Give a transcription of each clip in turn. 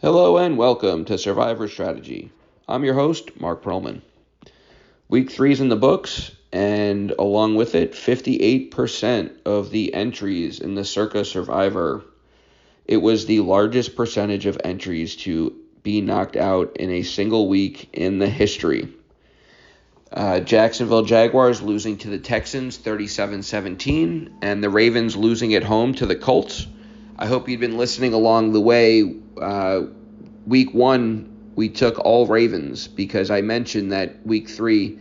Hello and welcome to Survivor Strategy. I'm your host, Marc Perlman. Week 3's in the books, and along with it, 58% of the entries in the Circa Survivor. It was the largest percentage of entries to be knocked out in a single week in the history. Jacksonville Jaguars losing to the Texans 37-17, and the Ravens losing at home to the Colts. I hope you've been listening along the way. Week 1, we took all Ravens because I mentioned that Week 3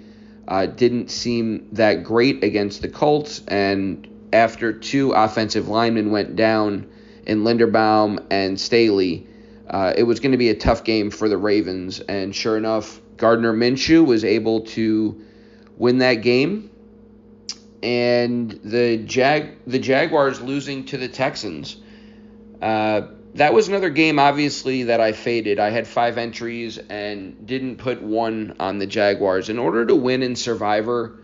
didn't seem that great against the Colts, and after two offensive linemen went down in Linderbaum and Staley, it was going to be a tough game for the Ravens, and sure enough, Gardner Minshew was able to win that game, and the Jaguars losing to the Texans. That was another game, obviously, that I faded. I had 5 entries and didn't put one on the Jaguars. In order to win in Survivor,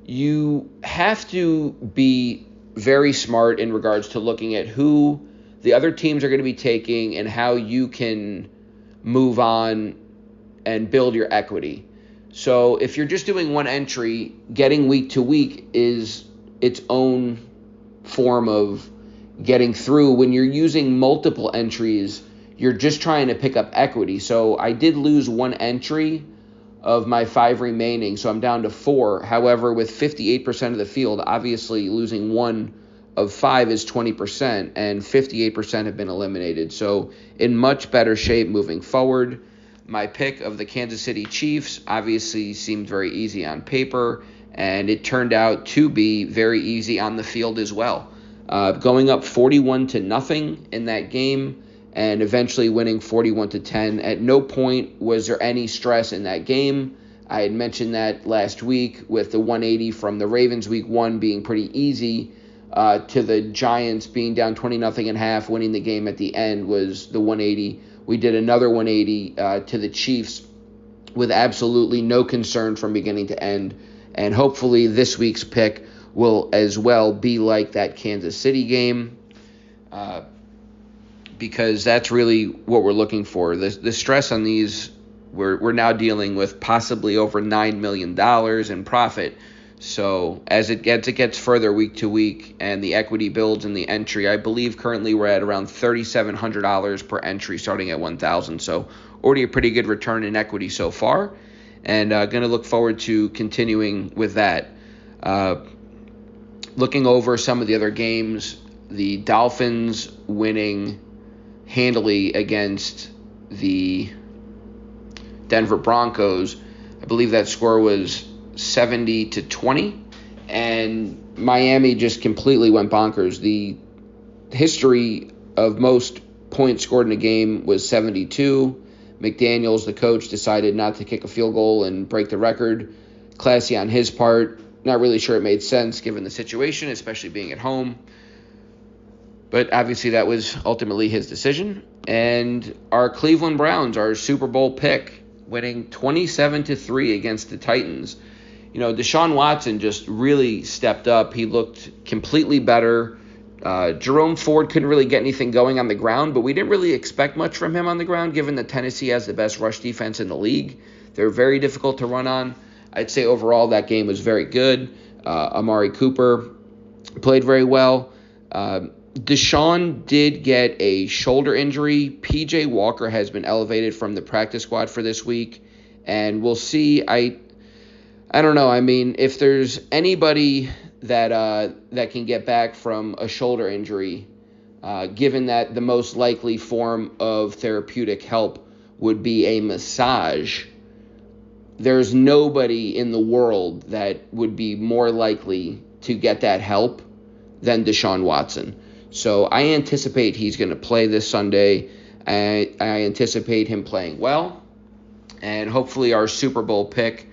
you have to be very smart in regards to looking at who the other teams are going to be taking and how you can move on and build your equity. So if you're just doing one entry, getting week to week is its own form of getting through. When you're using multiple entries, you're just trying to pick up equity. So I did lose one entry of my 5 remaining, so I'm down to 4. However, with 58% of the field, obviously losing 1 of 5 is 20%, and 58% have been eliminated. So in much better shape moving forward. My pick of the Kansas City Chiefs obviously seemed very easy on paper, and it turned out to be very easy on the field as well. Going up 41-0 in that game and eventually winning 41-10. At no point was there any stress in that game. I had mentioned that last week with the 180 from the Ravens week 1 being pretty easy to the Giants being down 20-0 at half, winning the game at the end was the 180. We did another 180 to the Chiefs with absolutely no concern from beginning to end. And hopefully this week's pick will as well be like that Kansas City game because that's really what we're looking for. The stress on these, we're now dealing with possibly over $9 million in profit. So as it gets further week to week and the equity builds in the entry, I believe currently we're at around $3,700 per entry starting at $1,000. So already a pretty good return in equity so far, and going to look forward to continuing with that. Looking over some of the other games, the Dolphins winning handily against the Denver Broncos. I believe that score was 70-20, and Miami just completely went bonkers. The history of most points scored in a game was 72. McDaniels, the coach, decided not to kick a field goal and break the record. Classy on his part. Not really sure it made sense given the situation, especially being at home. But obviously that was ultimately his decision. And our Cleveland Browns, our Super Bowl pick, winning 27-3 against the Titans. You know, Deshaun Watson just really stepped up. He looked completely better. Jerome Ford couldn't really get anything going on the ground, but we didn't really expect much from him on the ground, given that Tennessee has the best rush defense in the league. They're very difficult to run on. I'd say overall that game was very good. Amari Cooper played very well. Deshaun did get a shoulder injury. P.J. Walker has been elevated from the practice squad for this week, and we'll see. I don't know. I mean, if there's anybody that can get back from a shoulder injury, given that the most likely form of therapeutic help would be a massage, there's nobody in the world that would be more likely to get that help than Deshaun Watson. So I anticipate he's going to play this Sunday. I anticipate him playing well, and hopefully our Super Bowl pick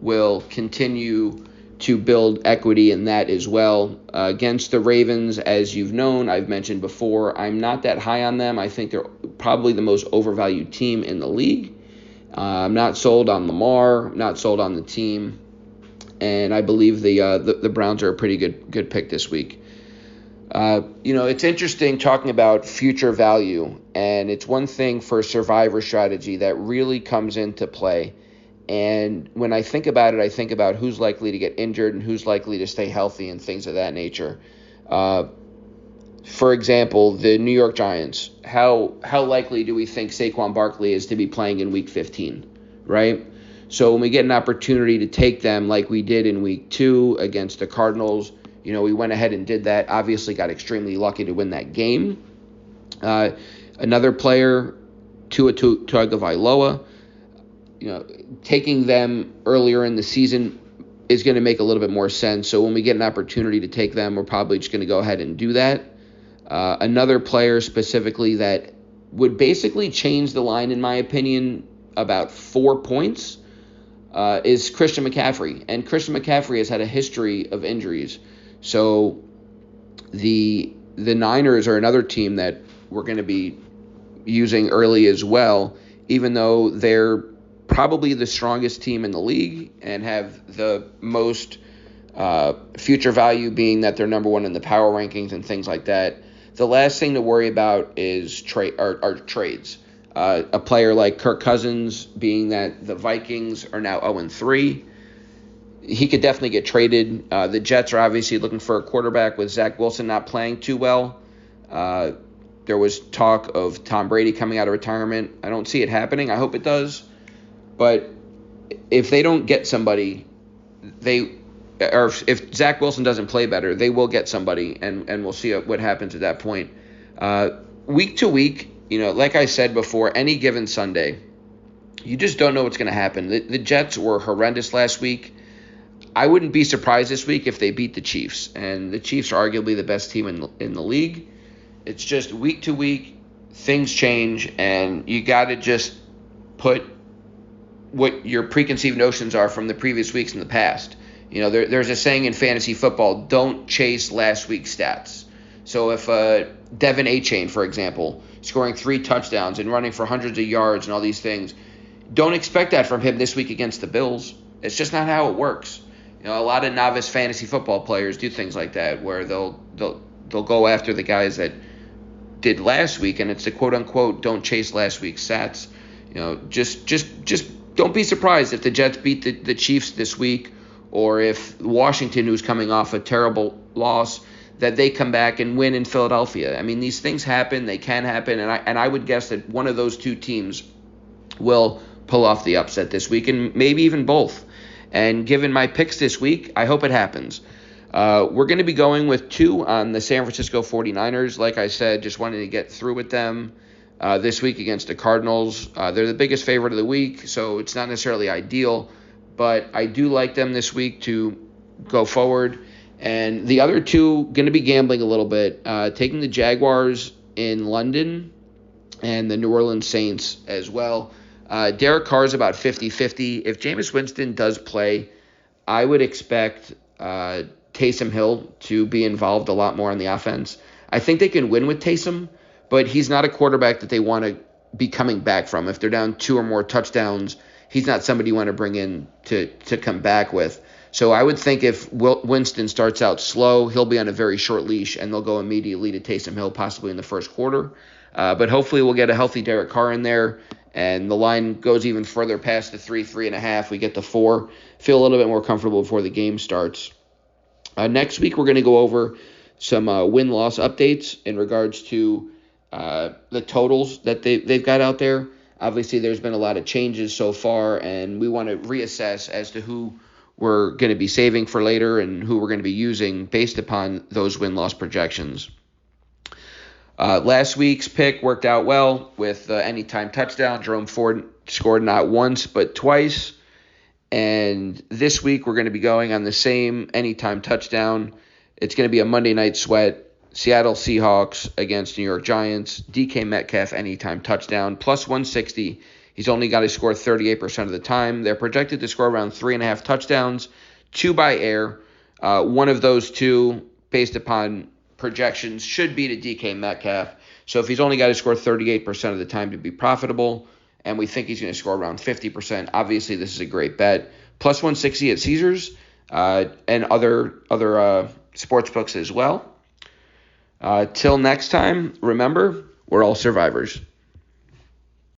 will continue to build equity in that as well. Against the Ravens, as you've known, I've mentioned before, I'm not that high on them. I think they're probably the most overvalued team in the league. I'm not sold on Lamar, not sold on the team, and I believe the Browns are a pretty good pick this week. It's interesting talking about future value, and it's one thing for survivor strategy that really comes into play. And when I think about it, I think about who's likely to get injured and who's likely to stay healthy and things of that nature. Uh, for example, the New York Giants. How likely do we think Saquon Barkley is to be playing in Week 15, right? So when we get an opportunity to take them like we did in Week 2 against the Cardinals, we went ahead and did that. Obviously got extremely lucky to win that game. Another player, Tua Tagovailoa, taking them earlier in the season is going to make a little bit more sense. So when we get an opportunity to take them, we're probably just going to go ahead and do that. Another player specifically that would basically change the line, in my opinion, about 4 points is Christian McCaffrey. And Christian McCaffrey has had a history of injuries. So the Niners are another team that we're going to be using early as well, even though they're probably the strongest team in the league and have the most future value, being that they're number one in the power rankings and things like that. The last thing to worry about is trades. A player like Kirk Cousins, being that the Vikings are now 0-3, he could definitely get traded. The Jets are obviously looking for a quarterback with Zach Wilson not playing too well. There was talk of Tom Brady coming out of retirement. I don't see it happening. I hope it does. But if they don't get somebody, if Zach Wilson doesn't play better, they will get somebody, and we'll see what happens at that point. Week to week, like I said before, any given Sunday, you just don't know what's going to happen. The Jets were horrendous last week. I wouldn't be surprised this week if they beat the Chiefs, and the Chiefs are arguably the best team in the league. It's just week to week, things change, and you got to just put what your preconceived notions are from the previous weeks in the past. There's a saying in fantasy football: don't chase last week's stats. So if Devin Achane, for example, scoring 3 touchdowns and running for hundreds of yards and all these things, don't expect that from him this week against the Bills. It's just not how it works. A lot of novice fantasy football players do things like that, where they'll go after the guys that did last week, and it's the quote unquote don't chase last week's stats. Just don't be surprised if the Jets beat the Chiefs this week, or if Washington, who's coming off a terrible loss, that they come back and win in Philadelphia. I mean, these things happen. They can happen, and I would guess that one of those two teams will pull off the upset this week, and maybe even both. And given my picks this week, I hope it happens. We're going to be going with 2 on the San Francisco 49ers. Like I said, just wanted to get through with them this week against the Cardinals. They're the biggest favorite of the week, so it's not necessarily ideal, but I do like them this week to go forward. And the other 2, going to be gambling a little bit, taking the Jaguars in London and the New Orleans Saints as well. Derek Carr is about 50-50. If Jameis Winston does play, I would expect Taysom Hill to be involved a lot more on the offense. I think they can win with Taysom, but he's not a quarterback that they want to be coming back from. If they're down 2 or more touchdowns, he's not somebody you want to bring in to come back with. So I would think if Winston starts out slow, he'll be on a very short leash, and they'll go immediately to Taysom Hill, possibly in the first quarter. But hopefully we'll get a healthy Derek Carr in there, and the line goes even further past the 3.5. We get to 4. Feel a little bit more comfortable before the game starts. Next week we're going to go over some win-loss updates in regards to the totals that they've got out there. Obviously, there's been a lot of changes so far, and we want to reassess as to who we're going to be saving for later and who we're going to be using based upon those win-loss projections. Last week's pick worked out well with anytime touchdown. Jerome Ford scored not once but twice. And this week we're going to be going on the same anytime touchdown. It's going to be a Monday Night Sweat. Seattle Seahawks against New York Giants. DK Metcalf anytime touchdown. Plus 160. He's only got to score 38% of the time. They're projected to score around 3.5 touchdowns. 2 by air. One of those 2, based upon projections, should be to DK Metcalf. So if he's only got to score 38% of the time to be profitable, and we think he's going to score around 50%, obviously this is a great bet. Plus 160 at Caesars and other sports books as well. Till next time, remember, we're all survivors.